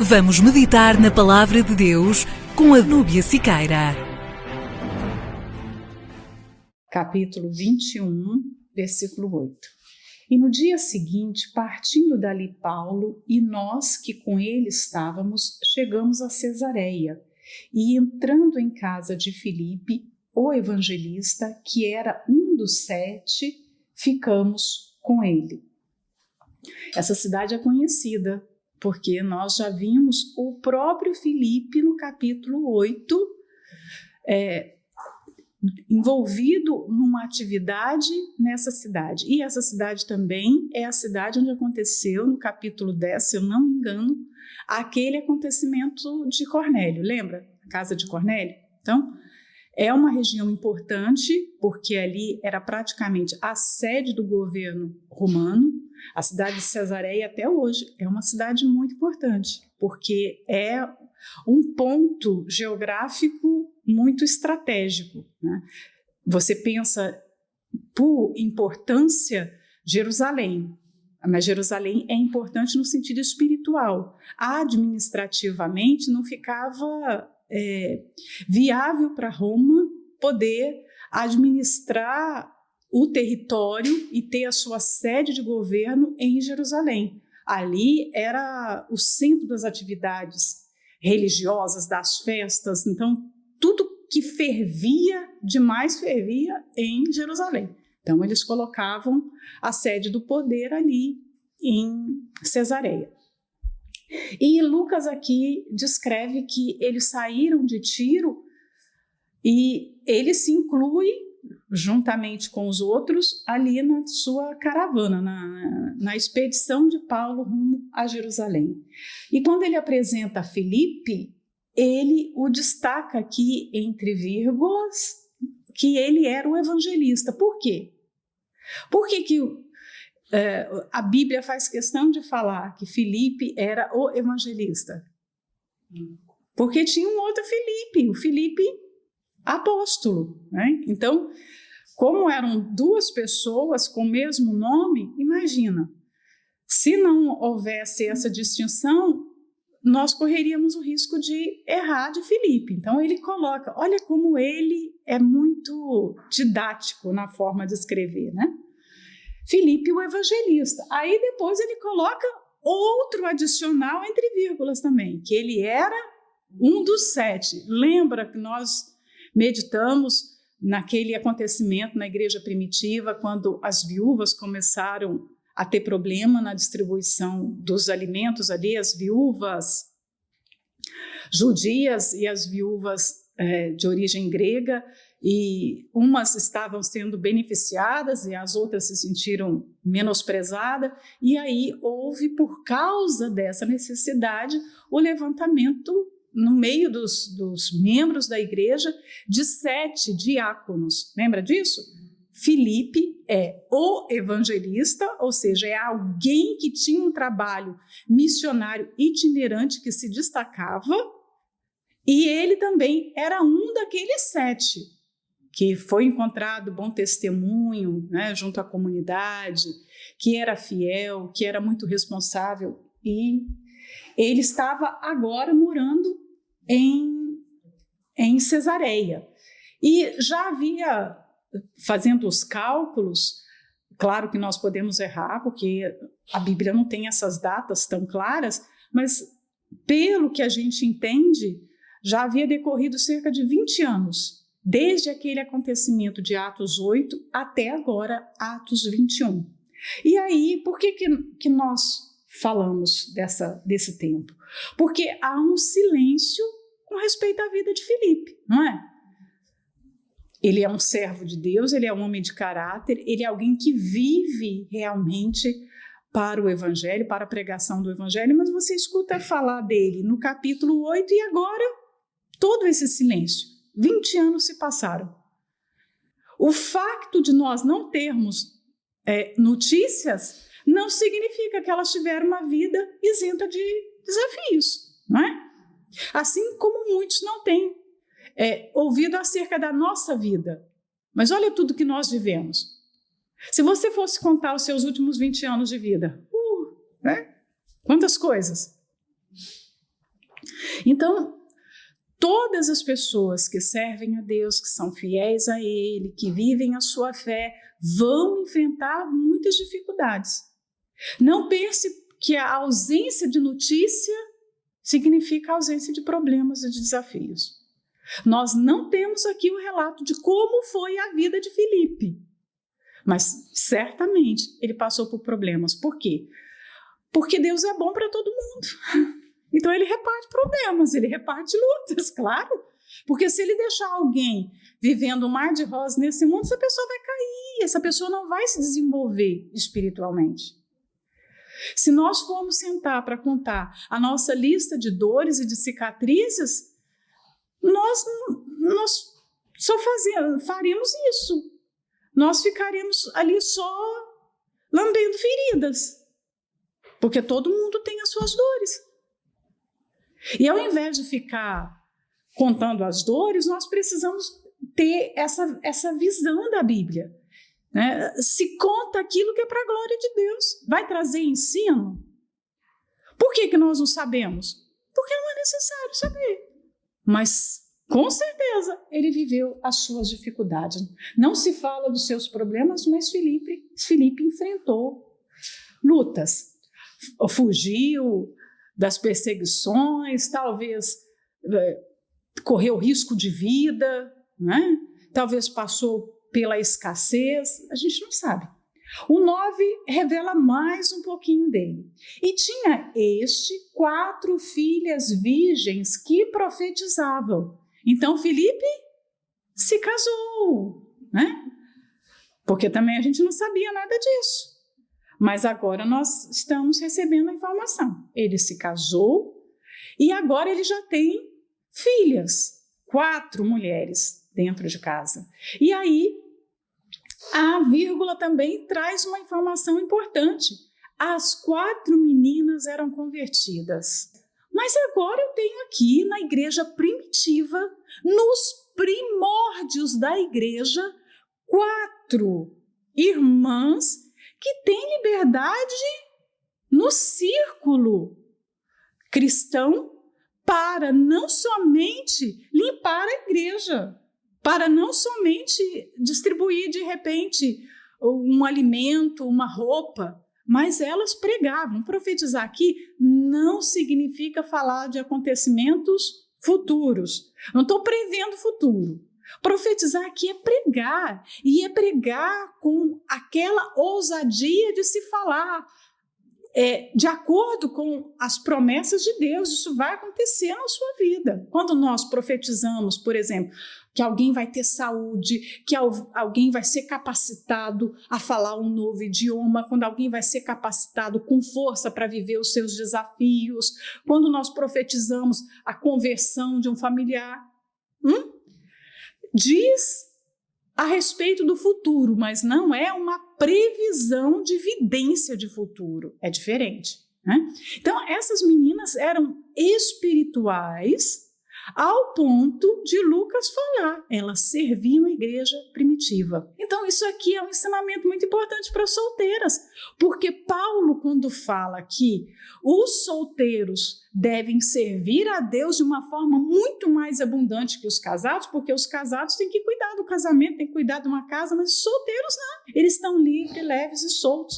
Vamos meditar na Palavra de Deus com a Núbia Siqueira. Capítulo 21, versículo 8. E no dia seguinte, partindo dali Paulo e nós que com ele estávamos, chegamos a Cesareia. E entrando em casa de Filipe, o evangelista, que era um dos 7, ficamos com ele. Essa cidade é conhecida, porque nós já vimos o próprio Filipe no capítulo 8, envolvido numa atividade nessa cidade. E essa cidade também é a cidade onde aconteceu, no capítulo 10, se eu não me engano, aquele acontecimento de Cornélio. Lembra? A casa de Cornélio? Então, é uma região importante, porque ali era praticamente a sede do governo romano. A cidade de Cesareia, até hoje, é uma cidade muito importante, porque é um ponto geográfico muito estratégico, né? Você pensa, por importância, Jerusalém, mas Jerusalém é importante no sentido espiritual. Administrativamente, não ficava viável para Roma poder administrar o território e ter a sua sede de governo em Jerusalém. Ali era o centro das atividades religiosas, das festas, então tudo que fervia demais fervia em Jerusalém. Então eles colocavam a sede do poder ali em Cesareia. E Lucas aqui descreve que eles saíram de Tiro e ele se inclui juntamente com os outros, ali na sua caravana, na expedição de Paulo rumo a Jerusalém. E quando ele apresenta Filipe, ele o destaca aqui, entre vírgulas, que ele era o evangelista. Por quê? Por que a Bíblia faz questão de falar que Filipe era o evangelista? Porque tinha um outro Filipe, o Filipe apóstolo, né? Então, como eram duas pessoas com o mesmo nome, imagina, se não houvesse essa distinção, nós correríamos o risco de errar de Filipe. Então ele coloca, olha como ele é muito didático na forma de escrever, né? Filipe, o evangelista. Aí depois ele coloca outro adicional entre vírgulas também, que ele era um dos 7. Lembra que nós meditamos naquele acontecimento na igreja primitiva, quando as viúvas começaram a ter problema na distribuição dos alimentos ali, as viúvas judias e as viúvas de origem grega, e umas estavam sendo beneficiadas e as outras se sentiram menosprezadas, e aí houve, por causa dessa necessidade, o levantamento no meio dos membros da igreja, de 7 diáconos. Lembra disso? Filipe é o evangelista, ou seja, é alguém que tinha um trabalho missionário itinerante que se destacava, e ele também era um daqueles 7, que foi encontrado bom testemunho, né, junto à comunidade, que era fiel, que era muito responsável, e ele estava agora morando em Cesareia. E já havia, fazendo os cálculos, claro que nós podemos errar, porque a Bíblia não tem essas datas tão claras, mas pelo que a gente entende, já havia decorrido cerca de 20 anos, desde aquele acontecimento de Atos 8 até agora, Atos 21. E aí, por que nós falamos desse tempo? Porque há um silêncio com respeito à vida de Filipe, não é? Ele é um servo de Deus, ele é um homem de caráter, ele é alguém que vive realmente para o evangelho, para a pregação do evangelho, mas você escuta falar dele no capítulo 8 e agora todo esse silêncio. 20 anos se passaram. O facto de nós não termos notícias não significa que elas tiveram uma vida isenta de desafios, não é? Assim como muitos não têm ouvido acerca da nossa vida. Mas olha tudo que nós vivemos. Se você fosse contar os seus últimos 20 anos de vida, né? Quantas coisas? Então, todas as pessoas que servem a Deus, que são fiéis a Ele, que vivem a sua fé, vão enfrentar muitas dificuldades. Não pense que a ausência de notícia significa a ausência de problemas e de desafios. Nós não temos aqui o relato de como foi a vida de Filipe, mas certamente ele passou por problemas. Por quê? Porque Deus é bom para todo mundo. Então ele reparte problemas, ele reparte lutas, claro. Porque se ele deixar alguém vivendo um mar de rosas nesse mundo, essa pessoa vai cair, essa pessoa não vai se desenvolver espiritualmente. Se nós formos sentar para contar a nossa lista de dores e de cicatrizes, nós só faremos isso. Nós ficaremos ali só lambendo feridas, porque todo mundo tem as suas dores. E ao invés de ficar contando as dores, nós precisamos ter essa visão da Bíblia. Né? Se conta aquilo que é para a glória de Deus. Vai trazer ensino? Por que nós não sabemos? Porque não é necessário saber. Mas, com certeza, ele viveu as suas dificuldades. Não se fala dos seus problemas, mas Filipe enfrentou lutas. Fugiu das perseguições, talvez correu risco de vida, né? Talvez passou pela escassez, a gente não sabe. O 9 revela mais um pouquinho dele. E tinha 4 filhas virgens que profetizavam. Então Filipe se casou, né? Porque também a gente não sabia nada disso. Mas agora nós estamos recebendo a informação. Ele se casou e agora ele já tem filhas, 4 mulheres dentro de casa. E aí a vírgula também traz uma informação importante. As 4 meninas eram convertidas. Mas agora eu tenho aqui na igreja primitiva, nos primórdios da igreja, 4 irmãs que têm liberdade no círculo cristão para não somente limpar a igreja, para não somente distribuir de repente um alimento, uma roupa, mas elas pregavam. Profetizar aqui não significa falar de acontecimentos futuros. Não estou prevendo o futuro. Profetizar aqui é pregar, e é pregar com aquela ousadia de se falar de acordo com as promessas de Deus. Isso vai acontecer na sua vida. Quando nós profetizamos, por exemplo, que alguém vai ter saúde, que alguém vai ser capacitado a falar um novo idioma, quando alguém vai ser capacitado com força para viver os seus desafios, quando nós profetizamos a conversão de um familiar, diz a respeito do futuro, mas não é uma previsão de vidência de futuro, é diferente, né? Então, essas meninas eram espirituais ao ponto de Lucas falar, elas serviam a igreja primitiva. Então, isso aqui é um ensinamento muito importante para solteiras, porque Paulo, quando fala que os solteiros devem servir a Deus de uma forma muito mais abundante que os casados, porque os casados têm que cuidar do casamento, têm que cuidar de uma casa, mas os solteiros não, eles estão livres, leves e soltos.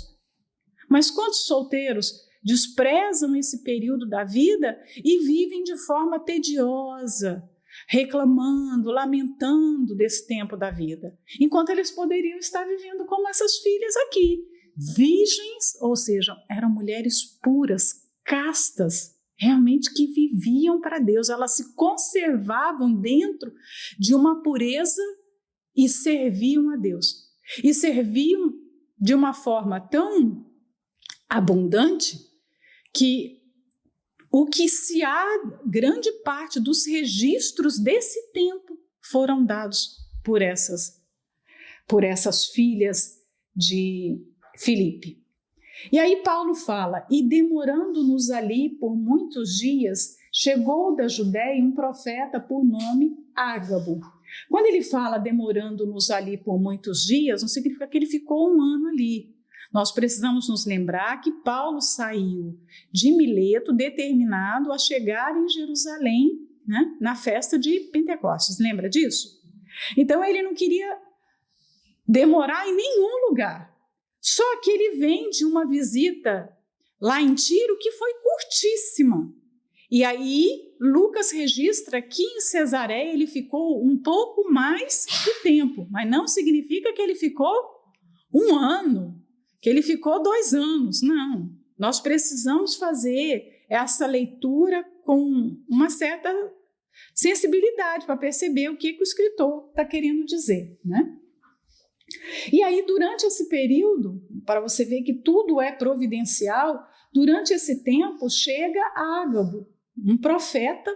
Mas quantos solteiros desprezam esse período da vida e vivem de forma tediosa, reclamando, lamentando desse tempo da vida, enquanto eles poderiam estar vivendo como essas filhas aqui, virgens, ou seja, eram mulheres puras, castas, realmente que viviam para Deus, elas se conservavam dentro de uma pureza e serviam a Deus. E serviam de uma forma tão abundante que o que se há, grande parte dos registros desse tempo foram dados por essas filhas de Filipe. E aí Paulo fala, e demorando-nos ali por muitos dias, chegou da Judéia um profeta por nome Ágabo. Quando ele fala demorando-nos ali por muitos dias, não significa que ele ficou um ano ali. Nós precisamos nos lembrar que Paulo saiu de Mileto determinado a chegar em Jerusalém, né, na festa de Pentecostes. Lembra disso? Então ele não queria demorar em nenhum lugar. Só que ele vem de uma visita lá em Tiro que foi curtíssima. E aí Lucas registra que em Cesareia ele ficou um pouco mais de tempo, mas não significa que ele ficou 1 ano, que ele ficou 2 anos, não. Nós precisamos fazer essa leitura com uma certa sensibilidade para perceber o que o escritor está querendo dizer, né? E aí, durante esse período, para você ver que tudo é providencial, durante esse tempo chega Ágabo, um profeta,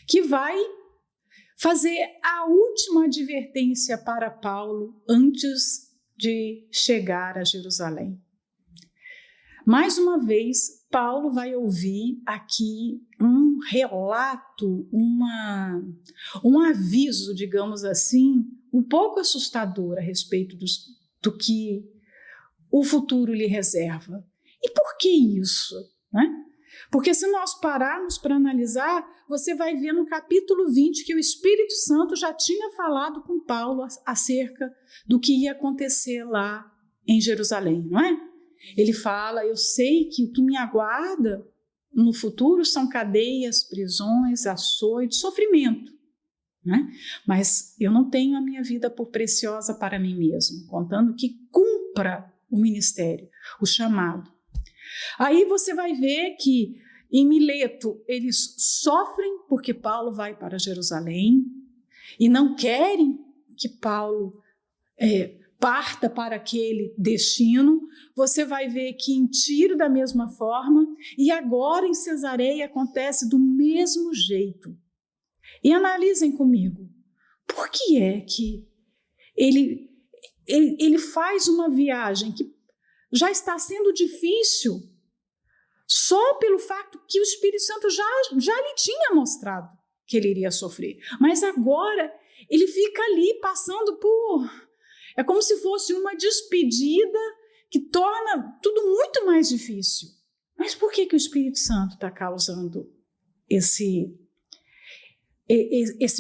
que vai fazer a última advertência para Paulo antes de chegar a Jerusalém. Mais uma vez, Paulo vai ouvir aqui um relato, um aviso, digamos assim, um pouco assustador a respeito do que o futuro lhe reserva. E por que isso? Né? Porque se nós pararmos para analisar, você vai ver no capítulo 20 que o Espírito Santo já tinha falado com Paulo acerca do que ia acontecer lá em Jerusalém, não é? Ele fala, eu sei que o que me aguarda no futuro são cadeias, prisões, açoites, sofrimento. Né? Mas eu não tenho a minha vida por preciosa para mim mesmo, contando que cumpra o ministério, o chamado. Aí você vai ver que em Mileto eles sofrem porque Paulo vai para Jerusalém e não querem que Paulo parta para aquele destino. Você vai ver que em Tiro da mesma forma e agora em Cesareia acontece do mesmo jeito. E analisem comigo, por que é que ele faz uma viagem que já está sendo difícil só pelo fato que o Espírito Santo já lhe tinha mostrado que ele iria sofrer. Mas agora ele fica ali passando por... É como se fosse uma despedida que torna tudo muito mais difícil. Mas por que o Espírito Santo está causando esse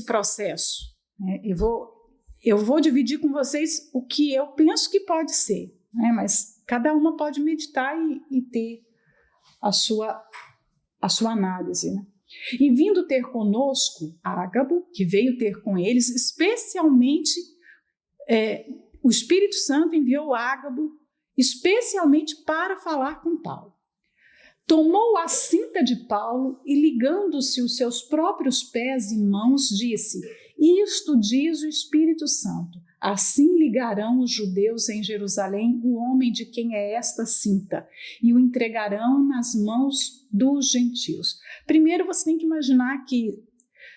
processo? Eu vou dividir com vocês o que eu penso que pode ser, né? Mas cada uma pode meditar e ter a sua análise, né? E vindo ter conosco Ágabo, que veio ter com eles, especialmente o Espírito Santo enviou Ágabo especialmente para falar com Paulo. Tomou a cinta de Paulo e, ligando-se os seus próprios pés e mãos, disse: isto diz o Espírito Santo, assim ligarão os judeus em Jerusalém o homem de quem é esta cinta e o entregarão nas mãos dos gentios. Primeiro você tem que imaginar que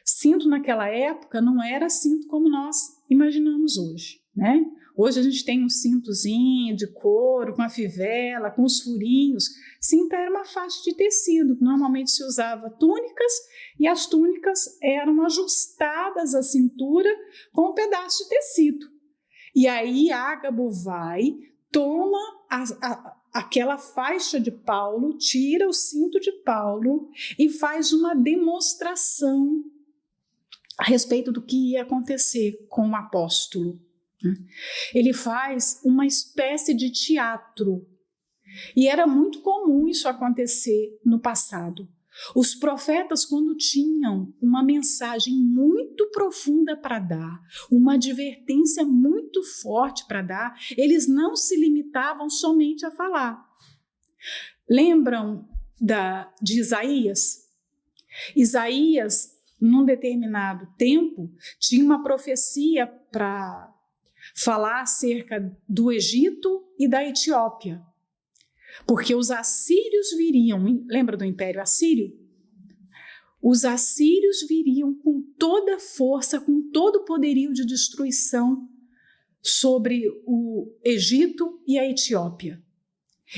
cinto naquela época não era cinto como nós imaginamos hoje, né? Hoje a gente tem um cintozinho de couro, com a fivela, com os furinhos. Cinta era uma faixa de tecido, normalmente se usava túnicas e as túnicas eram ajustadas à cintura com um pedaço de tecido. E aí Ágabo vai, toma aquela faixa de Paulo, tira o cinto de Paulo e faz uma demonstração a respeito do que ia acontecer com o apóstolo. Ele faz uma espécie de teatro e era muito comum isso acontecer no passado. Os profetas, quando tinham uma mensagem muito profunda para dar, uma advertência muito forte para dar, eles não se limitavam somente a falar. Lembram de Isaías? Isaías, num determinado tempo, tinha uma profecia para falar acerca do Egito e da Etiópia, porque os assírios viriam, lembra do Império Assírio? Os assírios viriam com toda a força, com todo o poderio de destruição sobre o Egito e a Etiópia.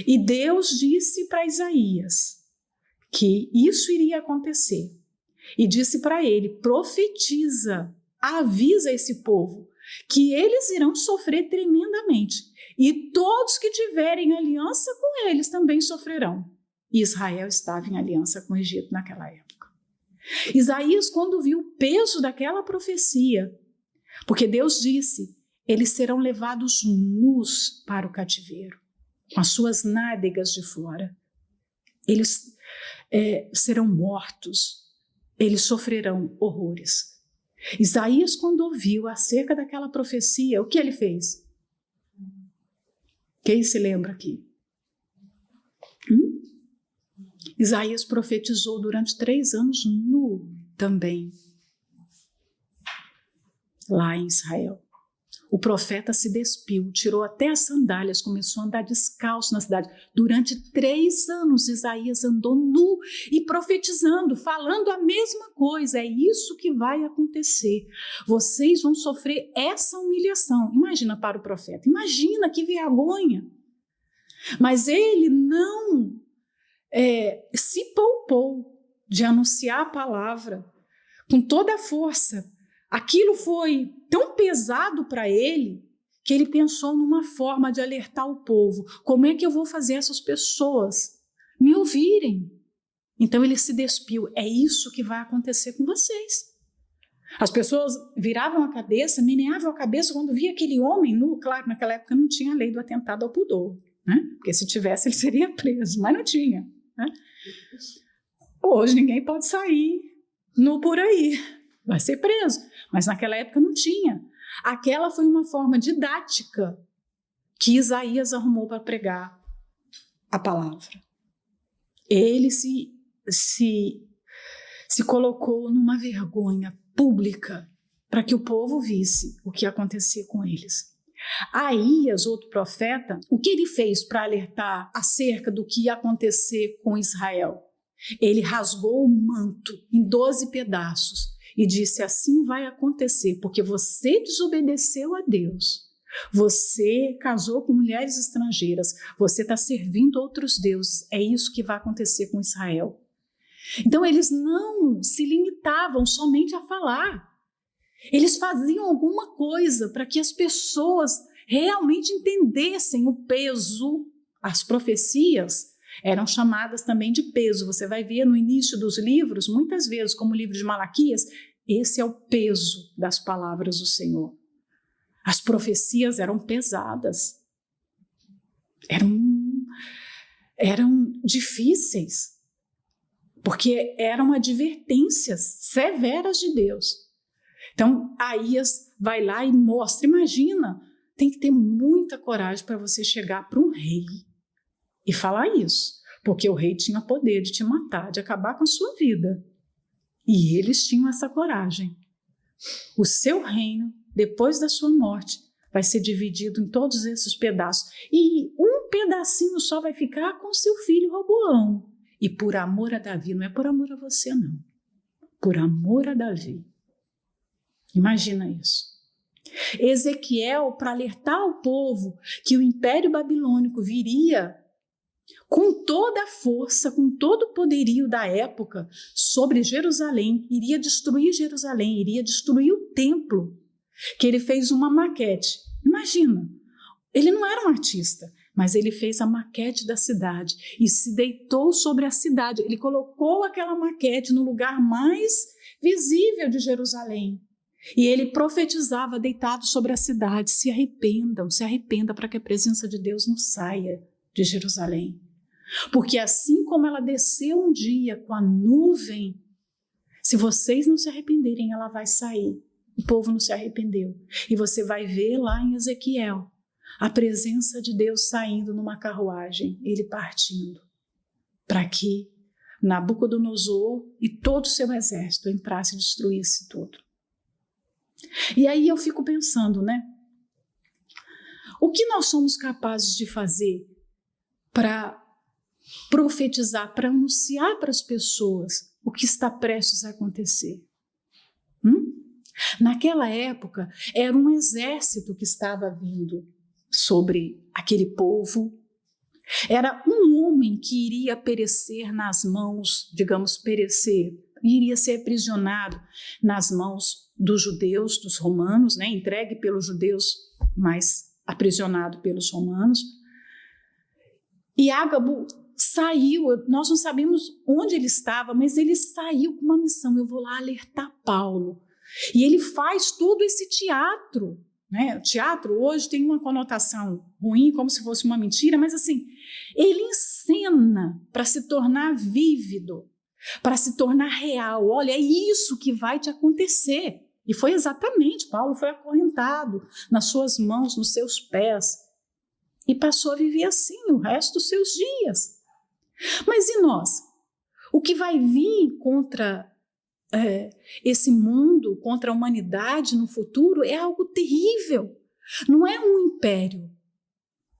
E Deus disse para Isaías que isso iria acontecer. E disse para ele, profetiza, avisa esse povo, que eles irão sofrer tremendamente. E todos que tiverem aliança com eles também sofrerão. E Israel estava em aliança com o Egito naquela época. Isaías, quando viu o peso daquela profecia, porque Deus disse, eles serão levados nus para o cativeiro, com as suas nádegas de fora. Eles serão mortos, eles sofrerão horrores. Isaías, quando ouviu acerca daquela profecia, o que ele fez? Quem se lembra aqui? Isaías profetizou durante 3 anos nu também, lá em Israel. O profeta se despiu, tirou até as sandálias, começou a andar descalço na cidade. Durante 3 anos, Isaías andou nu e profetizando, falando a mesma coisa. É isso que vai acontecer. Vocês vão sofrer essa humilhação. Imagina para o profeta, imagina que vergonha. Mas ele não se poupou de anunciar a palavra com toda a força. Aquilo foi tão pesado para ele que ele pensou numa forma de alertar o povo. Como é que eu vou fazer essas pessoas me ouvirem? Então ele se despiu. É isso que vai acontecer com vocês. As pessoas viravam a cabeça, meneavam a cabeça quando via aquele homem nu. Claro, naquela época não tinha a lei do atentado ao pudor, né? Porque se tivesse ele seria preso, mas não tinha, né? Hoje ninguém pode sair nu por aí, vai ser preso. Mas naquela época não tinha. Aquela foi uma forma didática que Isaías arrumou para pregar a palavra. Ele se colocou numa vergonha pública para que o povo visse o que acontecia com eles. Aías, outro profeta, o que ele fez para alertar acerca do que ia acontecer com Israel? Ele rasgou o manto em 12 pedaços e disse, assim vai acontecer, porque você desobedeceu a Deus, você casou com mulheres estrangeiras, você está servindo outros deuses, é isso que vai acontecer com Israel. Então eles não se limitavam somente a falar, eles faziam alguma coisa para que as pessoas realmente entendessem o peso. As profecias eram chamadas também de peso. Você vai ver no início dos livros, muitas vezes, como o livro de Malaquias, esse é o peso das palavras do Senhor. As profecias eram pesadas, eram difíceis, porque eram advertências severas de Deus. Então, Aías vai lá e mostra, imagina, tem que ter muita coragem para você chegar para um rei e falar isso, porque o rei tinha poder de te matar, de acabar com a sua vida. E eles tinham essa coragem. O seu reino, depois da sua morte, vai ser dividido em todos esses pedaços. E um pedacinho só vai ficar com seu filho Roboão. E por amor a Davi, não é por amor a você, não. Por amor a Davi. Imagina isso. Ezequiel, para alertar o povo que o Império Babilônico viria com toda a força, com todo o poderio da época sobre Jerusalém, iria destruir Jerusalém, iria destruir o templo, que ele fez uma maquete. Imagina, ele não era um artista, mas ele fez a maquete da cidade e se deitou sobre a cidade. Ele colocou aquela maquete no lugar mais visível de Jerusalém. E ele profetizava deitado sobre a cidade, se arrependa para que a presença de Deus não saia de Jerusalém. Porque assim como ela desceu um dia com a nuvem, se vocês não se arrependerem, ela vai sair. O povo não se arrependeu. E você vai ver lá em Ezequiel a presença de Deus saindo numa carruagem, ele partindo, para que Nabucodonosor e todo o seu exército entrasse e destruísse tudo. E aí eu fico pensando, né? O que nós somos capazes de fazer para profetizar, para anunciar para as pessoas o que está prestes a acontecer? Naquela época, era um exército que estava vindo sobre aquele povo. Era um homem que iria perecer nas mãos, digamos, perecer, iria ser aprisionado nas mãos dos judeus, dos romanos, né? Entregue pelos judeus, mas aprisionado pelos romanos. E Ágabo saiu, nós não sabemos onde ele estava, mas ele saiu com uma missão: eu vou lá alertar Paulo. E ele faz todo esse teatro, né? O teatro hoje tem uma conotação ruim, como se fosse uma mentira, mas assim, ele encena para se tornar vívido, para se tornar real. Olha, é isso que vai te acontecer. E foi exatamente, Paulo foi acorrentado nas suas mãos, nos seus pés, e passou a viver assim o resto dos seus dias. Mas e nós? O que vai vir contra esse mundo, contra a humanidade no futuro, é algo terrível. Não é um império,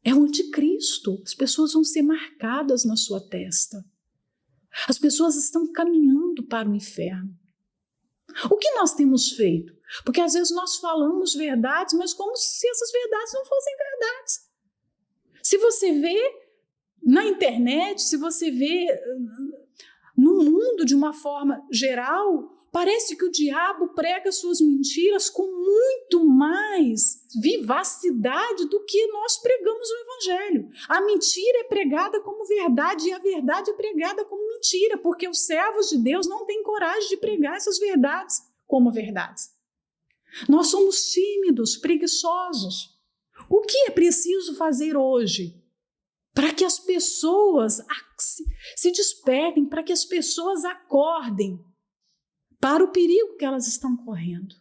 é o anticristo. As pessoas vão ser marcadas na sua testa. As pessoas estão caminhando para o inferno. O que nós temos feito? Porque às vezes nós falamos verdades, mas como se essas verdades não fossem verdades. Se você vê na internet, se você vê no mundo de uma forma geral, parece que o diabo prega suas mentiras com muito mais vivacidade do que nós pregamos o evangelho. A mentira é pregada como verdade e a verdade é pregada como mentira, porque os servos de Deus não têm coragem de pregar essas verdades como verdades. Nós somos tímidos, preguiçosos. O que é preciso fazer hoje para que as pessoas se despertem, para que as pessoas acordem para o perigo que elas estão correndo?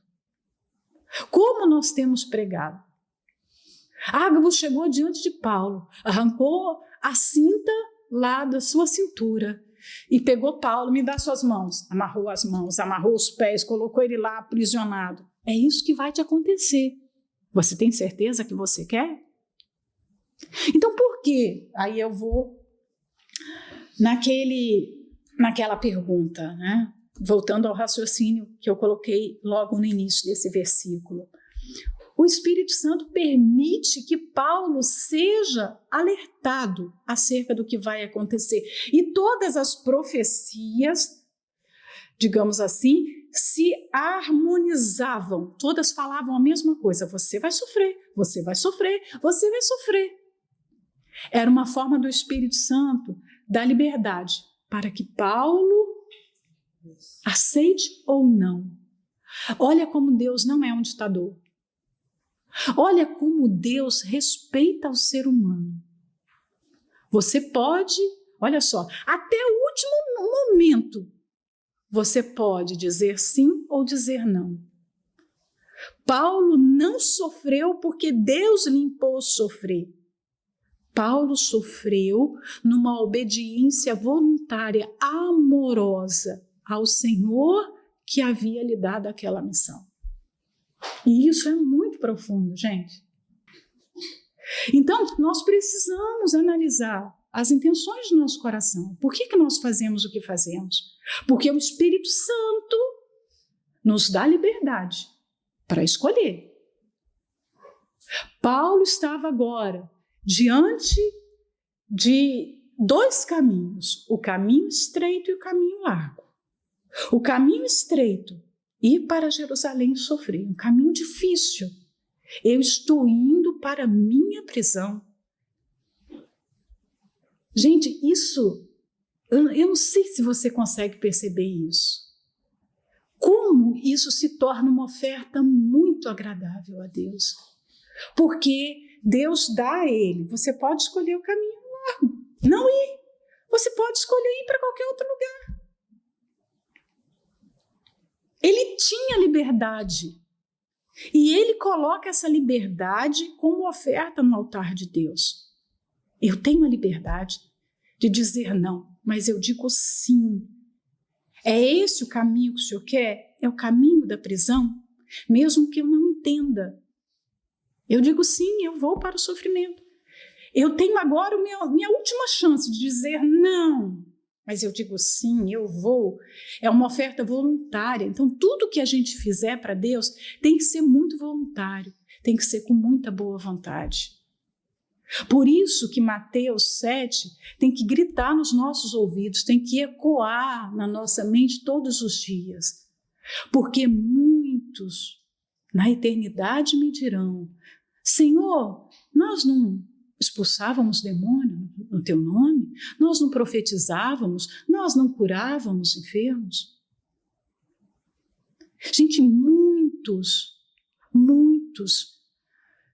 Como nós temos pregado? Ágabo chegou diante de Paulo, arrancou a cinta lá da sua cintura e pegou Paulo: me dá suas mãos. Amarrou as mãos, amarrou os pés, colocou ele lá aprisionado. É isso que vai te acontecer. Você tem certeza que você quer? Então, por quê? Aí eu vou naquela pergunta, né? Voltando ao raciocínio que eu coloquei logo no início desse versículo. O Espírito Santo permite que Paulo seja alertado acerca do que vai acontecer. E todas as profecias, digamos assim, se harmonizavam. Todas falavam a mesma coisa: você vai sofrer, você vai sofrer, você vai sofrer. Era uma forma do Espírito Santo dar liberdade para que Paulo aceite ou não. Olha como Deus não é um ditador. Olha como Deus respeita o ser humano. Você pode, olha só, até o último momento, você pode dizer sim ou dizer não. Paulo não sofreu porque Deus lhe impôs sofrer. Paulo sofreu numa obediência voluntária, amorosa ao Senhor que havia lhe dado aquela missão. E isso é muito profundo, gente. Então, nós precisamos analisar as intenções do nosso coração. Por que nós fazemos o que fazemos? Porque o Espírito Santo nos dá liberdade para escolher. Paulo estava agora diante de dois caminhos: o caminho estreito e o caminho largo. O caminho estreito, ir para Jerusalém e sofrer, um caminho difícil. Eu estou indo para a minha prisão. Gente, isso, eu não sei se você consegue perceber isso. Como isso se torna uma oferta muito agradável a Deus. Porque Deus dá a ele: você pode escolher o caminho largo, não ir. Você pode escolher ir para qualquer outro lugar. Ele tinha liberdade. E ele coloca essa liberdade como oferta no altar de Deus. Eu tenho a liberdade de dizer não, mas eu digo sim. É esse o caminho que o Senhor quer? É o caminho da prisão? Mesmo que eu não entenda. Eu digo sim, eu vou para o sofrimento. Eu tenho agora minha última chance de dizer não, mas eu digo sim, eu vou. É uma oferta voluntária. Então, tudo que a gente fizer para Deus tem que ser muito voluntário, tem que ser com muita boa vontade. Por isso que Mateus 7 tem que gritar nos nossos ouvidos, tem que ecoar na nossa mente todos os dias. Porque muitos na eternidade me dirão: Senhor, nós não expulsávamos demônio no teu nome? Nós não profetizávamos? Nós não curávamos enfermos? Gente, muitos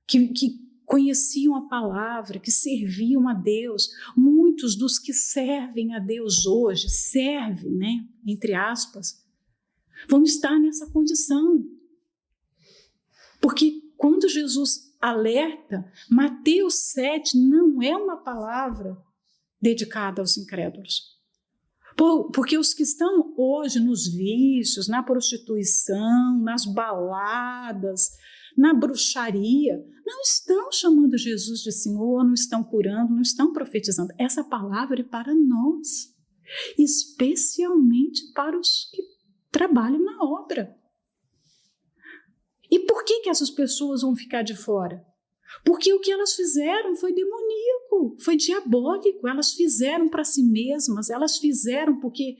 que conheciam a palavra, que serviam a Deus, muitos dos que servem a Deus hoje, servem, né, entre aspas, vão estar nessa condição. Porque quando Jesus alerta, Mateus 7 não é uma palavra dedicada aos incrédulos. Porque os que estão hoje nos vícios, na prostituição, nas baladas, na bruxaria, não estão chamando Jesus de Senhor, não estão curando, não estão profetizando. Essa palavra é para nós, especialmente para os que trabalham na obra. E por que essas pessoas vão ficar de fora? Porque o que elas fizeram foi demoníaco, foi diabólico. Elas fizeram para si mesmas, elas fizeram porque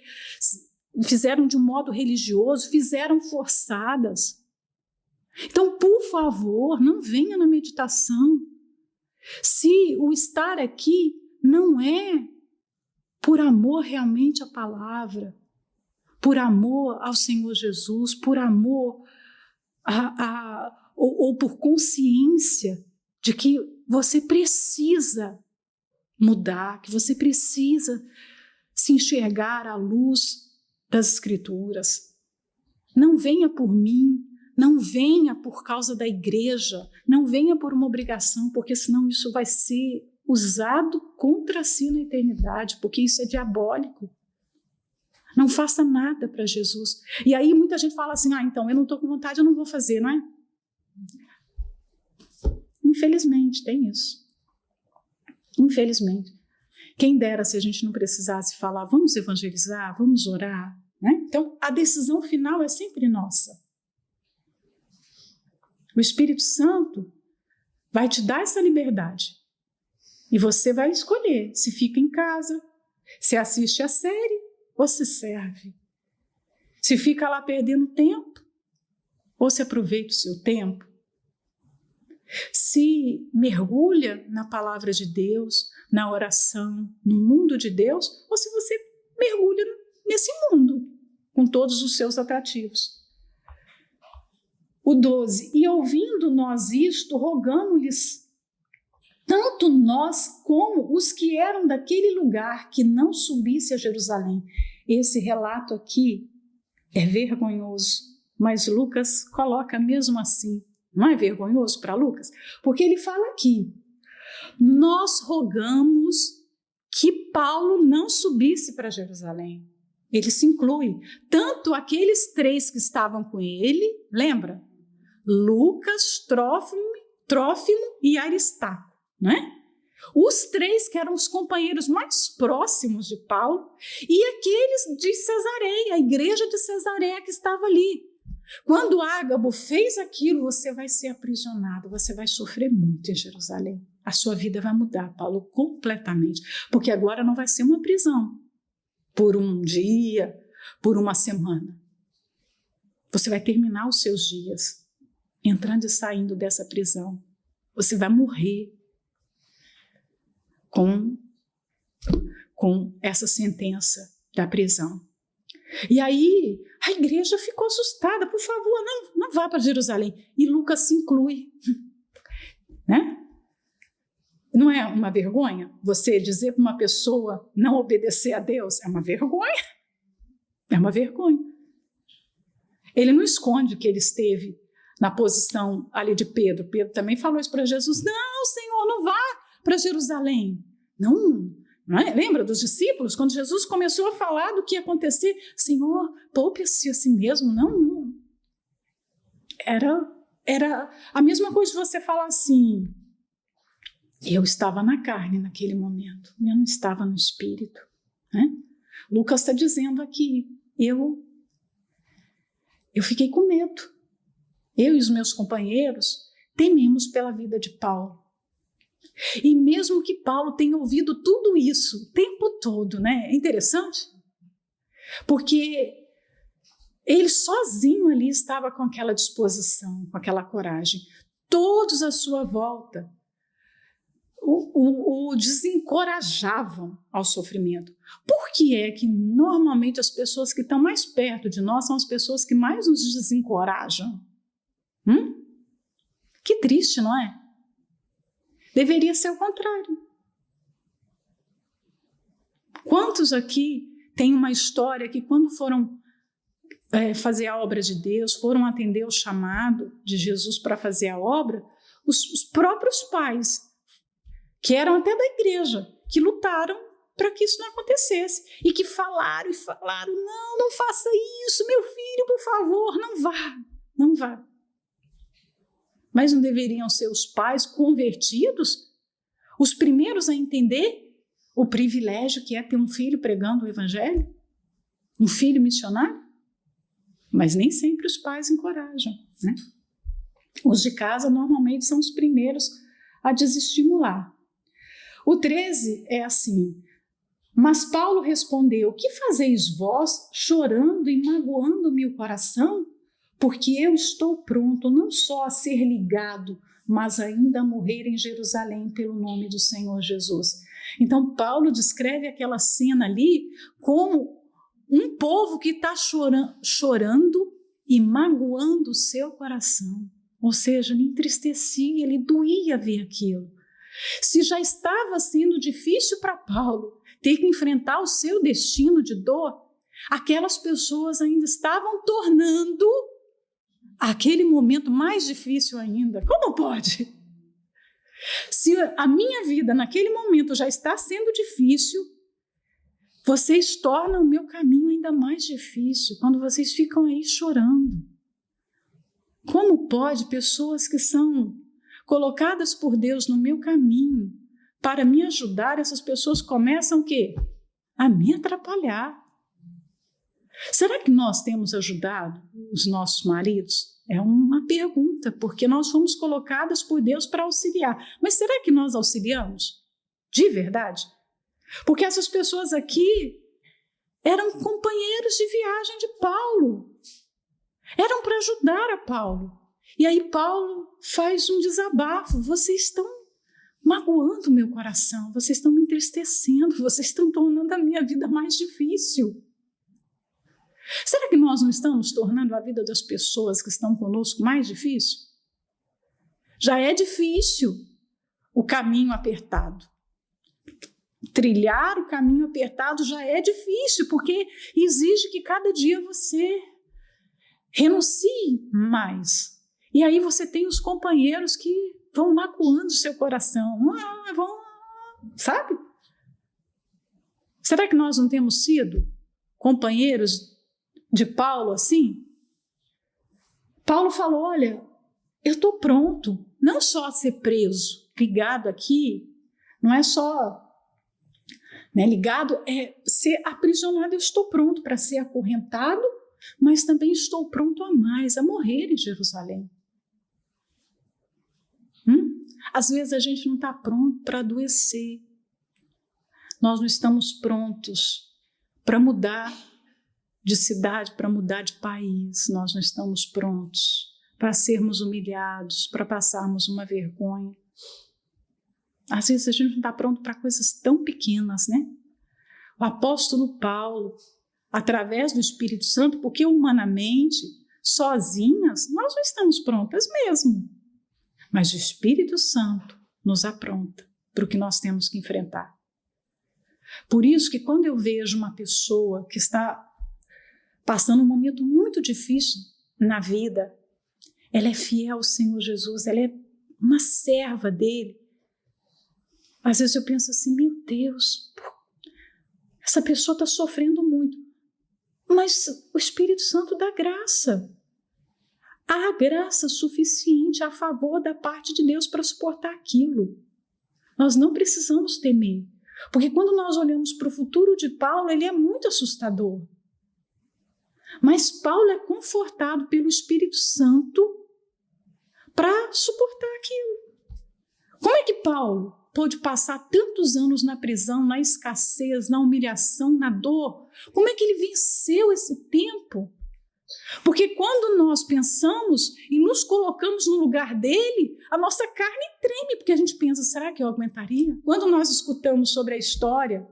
fizeram de um modo religioso, fizeram forçadas. Então, por favor, não venha na meditação. Se o estar aqui não é por amor realmente à palavra, por amor ao Senhor Jesus, por amor ou por consciência de que você precisa mudar, que você precisa se enxergar à luz das Escrituras. Não venha por mim, não venha por causa da igreja, não venha por uma obrigação, porque senão isso vai ser usado contra si na eternidade, porque isso é diabólico. Não faça nada para Jesus. E aí muita gente fala assim, então eu não estou com vontade, eu não vou fazer, não é? Infelizmente, tem isso. Infelizmente. Quem dera se a gente não precisasse falar, vamos evangelizar, vamos orar, né? Então, a decisão final é sempre nossa. O Espírito Santo vai te dar essa liberdade. E você vai escolher se fica em casa, se assiste a série ou se serve. Se fica lá perdendo tempo ou se aproveita o seu tempo. Se mergulha na palavra de Deus, na oração, no mundo de Deus, ou se você mergulha nesse mundo, com todos os seus atrativos. O 12, e ouvindo nós isto, rogamo-lhes, tanto nós como os que eram daquele lugar, que não subisse a Jerusalém. Esse relato aqui é vergonhoso, mas Lucas coloca mesmo assim. Não é vergonhoso para Lucas? Porque ele fala aqui, nós rogamos que Paulo não subisse para Jerusalém. Ele se inclui. Tanto aqueles 3 que estavam com ele, lembra? Lucas, Trófimo e Aristarco, não é? Os 3 que eram os companheiros mais próximos de Paulo e aqueles de Cesareia, a igreja de Cesareia que estava ali. Quando Ágabo fez aquilo, você vai ser aprisionado, você vai sofrer muito em Jerusalém. A sua vida vai mudar, Paulo, completamente. Porque agora não vai ser uma prisão por um dia, por uma semana. Você vai terminar os seus dias entrando e saindo dessa prisão. Você vai morrer com essa sentença da prisão. E aí a igreja ficou assustada, por favor, não vá para Jerusalém. E Lucas se inclui. Né? Não é uma vergonha você dizer para uma pessoa não obedecer a Deus? É uma vergonha. É uma vergonha. Ele não esconde que ele esteve na posição ali de Pedro. Pedro também falou isso para Jesus. Não, Senhor, não vá para Jerusalém. Não é? Lembra dos discípulos? Quando Jesus começou a falar do que ia acontecer, Senhor, poupe-se a si mesmo. Não. Era a mesma coisa de você falar assim, eu estava na carne naquele momento, eu não estava no espírito. Né? Lucas está dizendo aqui, eu fiquei com medo. Eu e os meus companheiros tememos pela vida de Paulo. E mesmo que Paulo tenha ouvido tudo isso o tempo todo, né? É interessante, porque ele sozinho ali estava com aquela disposição, com aquela coragem. Todos à sua volta o desencorajavam ao sofrimento. Por que é que normalmente as pessoas que estão mais perto de nós são as pessoas que mais nos desencorajam? Que triste, não é? Deveria ser o contrário. Quantos aqui têm uma história que quando foram fazer a obra de Deus, foram atender o chamado de Jesus para fazer a obra, os próprios pais, que eram até da igreja, que lutaram para que isso não acontecesse, e que falaram, não faça isso, meu filho, por favor, não vá. Mas não deveriam ser os pais convertidos os primeiros a entender o privilégio que é ter um filho pregando o evangelho? Um filho missionário? Mas nem sempre os pais encorajam, né? Os de casa normalmente são os primeiros a desestimular. O 13 é assim: mas Paulo respondeu: que fazeis vós chorando e magoando-me o coração? Porque eu estou pronto não só a ser ligado, mas ainda a morrer em Jerusalém pelo nome do Senhor Jesus. Então Paulo descreve aquela cena ali como um povo que está chorando e magoando o seu coração. Ou seja, ele entristecia, ele doía ver aquilo. Se já estava sendo difícil para Paulo ter que enfrentar o seu destino de dor, aquelas pessoas ainda estavam tornando aquele momento mais difícil ainda. Como pode? Se a minha vida naquele momento já está sendo difícil, vocês tornam o meu caminho ainda mais difícil quando vocês ficam aí chorando. Como pode pessoas que são colocadas por Deus no meu caminho para me ajudar, essas pessoas começam o quê? A me atrapalhar. Será que nós temos ajudado os nossos maridos? É uma pergunta, porque nós fomos colocadas por Deus para auxiliar. Mas será que nós auxiliamos? De verdade? Porque essas pessoas aqui eram companheiros de viagem de Paulo. Eram para ajudar a Paulo. E aí Paulo faz um desabafo. Vocês estão magoando meu coração, vocês estão me entristecendo, vocês estão tornando a minha vida mais difícil. Será que nós não estamos tornando a vida das pessoas que estão conosco mais difícil? Já é difícil o caminho apertado. Trilhar o caminho apertado já é difícil, porque exige que cada dia você renuncie mais. E aí você tem os companheiros que vão magoando o seu coração. Sabe? Será que nós não temos sido companheiros de Paulo assim? Paulo falou: olha, eu estou pronto, não só a ser preso, ligado aqui, não é só ligado, é ser aprisionado. Eu estou pronto para ser acorrentado, mas também estou pronto a mais, a morrer em Jerusalém. Às vezes a gente não está pronto para adoecer. Nós não estamos prontos para mudar de cidade, para mudar de país. Nós não estamos prontos para sermos humilhados, para passarmos uma vergonha. Às vezes a gente não está pronto para coisas tão pequenas, né? O apóstolo Paulo, através do Espírito Santo, porque humanamente, sozinhas, nós não estamos prontas mesmo. Mas o Espírito Santo nos apronta para o que nós temos que enfrentar. Por isso que quando eu vejo uma pessoa que está passando um momento muito difícil na vida, ela é fiel ao Senhor Jesus, ela é uma serva dele. Às vezes eu penso assim: meu Deus, essa pessoa está sofrendo muito. Mas o Espírito Santo dá graça. Há graça suficiente a favor da parte de Deus para suportar aquilo. Nós não precisamos temer. Porque quando nós olhamos para o futuro de Paulo, ele é muito assustador. Mas Paulo é confortado pelo Espírito Santo para suportar aquilo. Como é que Paulo pôde passar tantos anos na prisão, na escassez, na humilhação, na dor? Como é que ele venceu esse tempo? Porque quando nós pensamos e nos colocamos no lugar dele, a nossa carne treme, porque a gente pensa, será que eu aguentaria? Quando nós escutamos sobre a história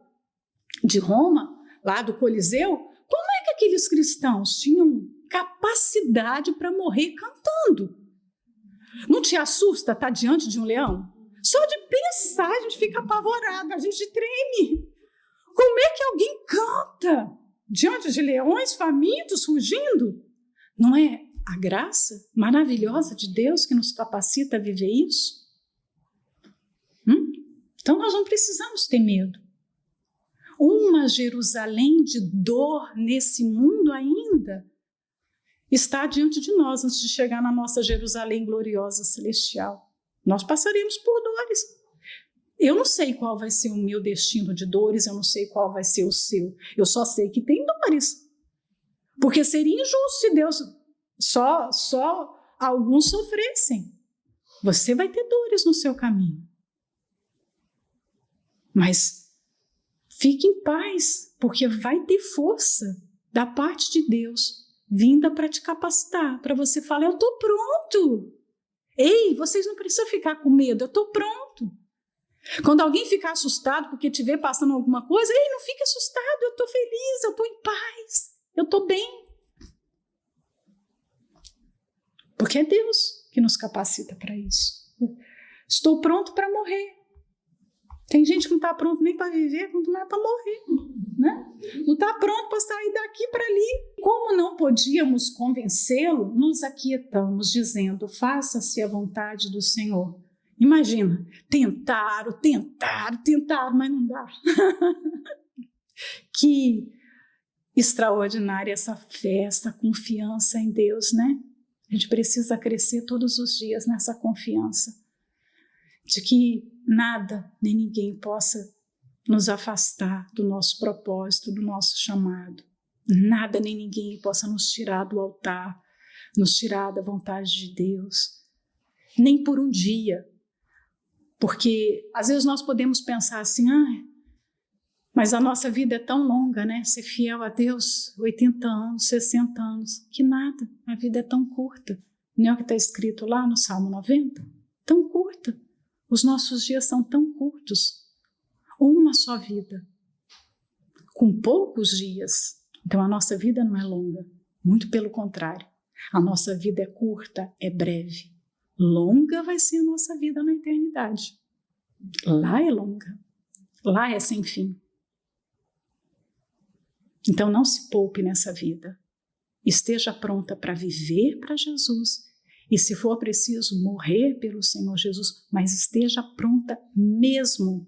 de Roma, lá do Coliseu, como é que aqueles cristãos tinham capacidade para morrer cantando? Não te assusta estar diante de um leão? Só de pensar a gente fica apavorada, a gente treme. Como é que alguém canta diante de leões famintos fugindo? Não é a graça maravilhosa de Deus que nos capacita a viver isso? Então nós não precisamos ter medo. Uma Jerusalém de dor nesse mundo ainda está diante de nós antes de chegar na nossa Jerusalém gloriosa celestial. Nós passaremos por dores. Eu não sei qual vai ser o meu destino de dores, eu não sei qual vai ser o seu. Eu só sei que tem dores. Porque seria injusto se Deus só alguns sofressem. Você vai ter dores no seu caminho. Mas fique em paz, porque vai ter força da parte de Deus vinda para te capacitar, para você falar, eu estou pronto. Ei, vocês não precisam ficar com medo, eu estou pronto. Quando alguém ficar assustado porque te vê passando alguma coisa, ei, não fique assustado, eu estou feliz, eu estou em paz, eu estou bem. Porque é Deus que nos capacita para isso. Estou pronto para morrer. Tem gente que não está pronto nem para viver, quanto mais para morrer, né? Não está pronto para sair daqui para ali. Como não podíamos convencê-lo, nos aquietamos, dizendo, faça-se a vontade do Senhor. Imagina, tentaram, mas não dá. Que extraordinária essa fé, essa confiança em Deus, né? A gente precisa crescer todos os dias nessa confiança de que nada nem ninguém possa nos afastar do nosso propósito, do nosso chamado. Nada nem ninguém possa nos tirar do altar, nos tirar da vontade de Deus. Nem por um dia. Porque às vezes nós podemos pensar assim, mas a nossa vida é tão longa, né? Ser fiel a Deus, 80 anos, 60 anos, que nada, a vida é tão curta. Não é o que está escrito lá no Salmo 90? Tão curta. Os nossos dias são tão curtos. Uma só vida, com poucos dias. Então a nossa vida não é longa, muito pelo contrário. A nossa vida é curta, é breve. Longa vai ser a nossa vida na eternidade. Lá é longa, lá é sem fim. Então não se poupe nessa vida. Esteja pronta para viver para Jesus. E se for preciso, morrer pelo Senhor Jesus, mas esteja pronta mesmo.